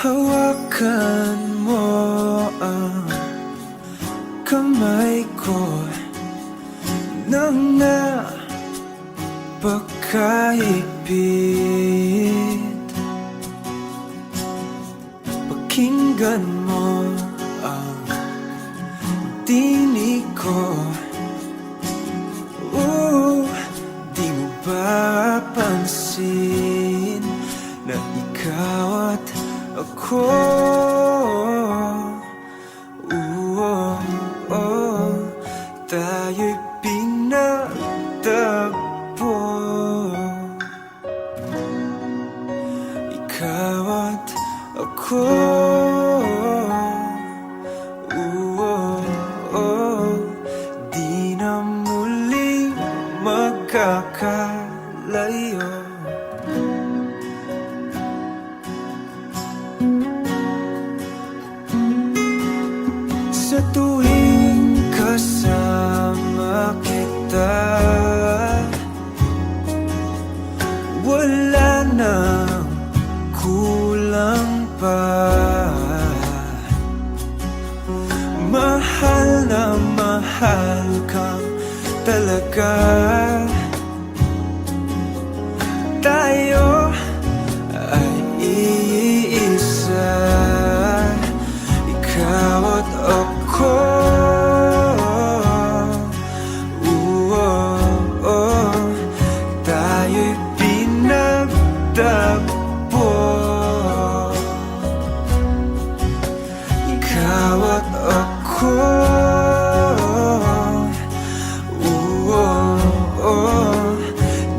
Hawakan mo ang kamay ko nang napakahigpit. Pakinggan mo ang tinig ko. Di mo ba pansin na ikaw at ako? Tayo'y pinagtagpo. Ikaw at ako. Di na muling magkakalayo. Sa tuwing kasama kita, wala nang kulang pa. Mahal na mahal kang talaga. Tayo ay iisa, ikaw at ako. Tayo'y pinagtagpo. Ikaw at ako.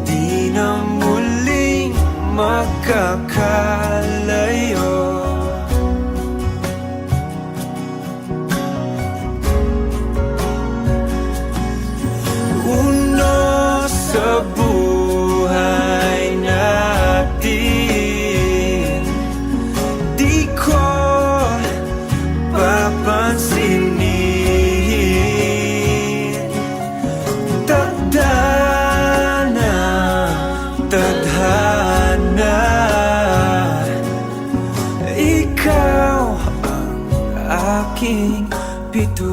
Di na muling magkakalayo. Sa buhay natin, di ko papansinin. Tadhana, tadhana, ikaw ang aking pituin.